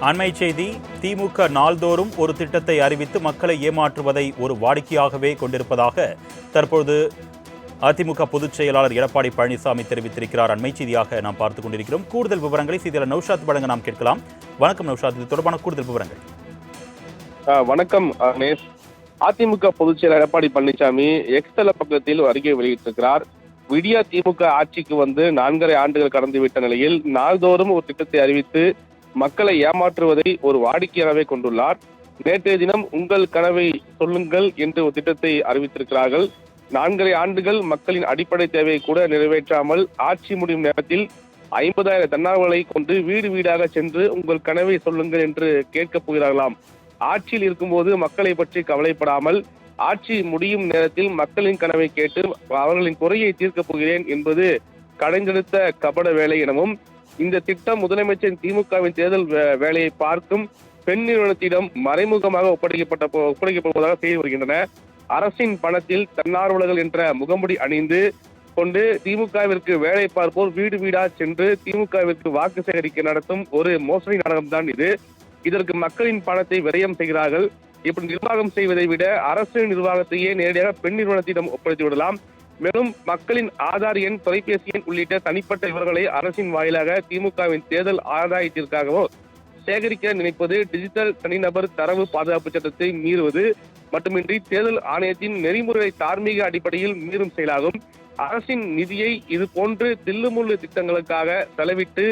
அண்மை செய்தி. திமுக நாள்தோறும் ஒரு திட்டத்தை அறிவித்து மக்களை ஏமாற்றுவதை ஒரு வாடிக்கையாகவே கொண்டிருப்பதாக தற்போது அதிமுக பொதுச் செயலாளர் எடப்பாடி பழனிசாமி தெரிவித்திருக்கிறார். அண்மை செய்தியாக நாம் பார்த்துக் கொண்டிருக்கிறோம். கூடுதல் விவரங்களை செய்தியாளர் நௌஷாத் வழங்க நாம் கேட்கலாம். வணக்கம் நௌஷாத், இது தொடர்பான கூடுதல் விவரங்கள். வணக்கம் நேஸ். அதிமுக பொதுச் செயலாளர் எடப்பாடி பழனிசாமி எக்ஸ் தள பக்கத்தில் அறிக்கை வெளியிட்டிருக்கிறார். விடியா திமுக ஆட்சிக்கு வந்து 4.5 ஆண்டுகள் கடந்துவிட்ட நிலையில் நாள்தோறும் ஒரு திட்டத்தை அறிவித்து மக்களை ஏமாற்றுவதை ஒரு வாடிக்கையாகவே கொண்டுள்ளார். நேற்றைய தினம் உங்கள் கனவை சொல்லுங்கள் என்று ஒரு திட்டத்தை அறிவித்திருக்கிறார்கள். 4.5 ஆண்டுகள் மக்களின் அடிப்படை தேவையை கூட நிறைவேற்றாமல் ஆட்சி முடியும் நேரத்தில் 50,000 தன்னார்வலர்களை கொண்டு வீடு வீடாக சென்று உங்கள் கனவை சொல்லுங்கள் என்று கேட்கப் போகிறார்களாம். ஆட்சியில் இருக்கும்போது மக்களை பற்றி கவலைப்படாமல் ஆட்சி முடியும் நேரத்தில் மக்களின் கனவை கேட்டு அவர்களின் குறையை தீர்க்கப் போகிறேன் என்பது கடைந்தெடுத்த கபட வேலை எனவும், இந்த திட்டம் முதலமைச்சரின் திமுகவின் தேர்தல் வேலையை பார்க்கும் பெண் நிறுவனத்திடம் மறைமுகமாக ஒப்படைக்கப்படுவதாக செய்து வருகின்றன. அரசின் பணத்தில் தன்னார்வலர்கள் என்ற முகமுடி அணிந்து கொண்டு திமுகவிற்கு வேலை பார்ப்போர் வீடு வீடா சென்று திமுகவிற்கு வாக்கு சேகரிக்க நடத்தும் ஒரு மோசடி நாடகம்தான் இது. இதற்கு மக்களின் பணத்தை விரயம் செய்கிறார்கள். இப்படி நிர்வாகம் செய்வதை விட அரசு நிர்வாகத்தையே நேரடியாக பெண் நிறுவனத்திடம் ஒப்படைத்து விடலாம். மேலும் மக்களின் ஆதார் எண், தொலைபேசி எண் உள்ளிட்ட தனிப்பட்ட விவரங்களை அரசின் வாயிலாக திமுகவின் தேர்தல் ஆதாயத்திற்காகவோ சேகரிக்க நினைப்பது டிஜிட்டல் தனிநபர் தரவு பாதுகாப்பு சட்டத்தை மீறுவது மட்டுமின்றி தேர்தல் ஆணையத்தின் நெறிமுறை தார்மீக அடிப்படையில் மீறும் செயலாகும். அரசின் நிதியை இது போன்று தில்லுமுள்ளு திட்டங்களுக்காக செலவிட்டு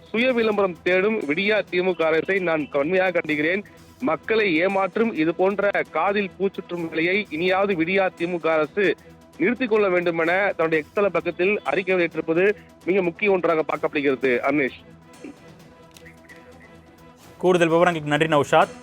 சுய விளம்பரம் தேடும் விடியா திமுக அரசை நான் வன்மையாக கண்டிக்கிறேன். மக்களை ஏமாற்றும் இது போன்ற காதில் பூச்சுற்றும் நிலையை இனியாவது விடியா திமுக அரசு நிறுத்திக் கொள்ள வேண்டும் என தன்னுடைய எக்ஸ் தள பக்கத்தில் அறிக்கை வெளியிட்டிருப்பது மிக முக்கிய ஒன்றாக பார்க்கப்படுகிறது. அர்னேஷ், கூடுதல் விவரங்களுக்கு நன்றி நௌஷாத்.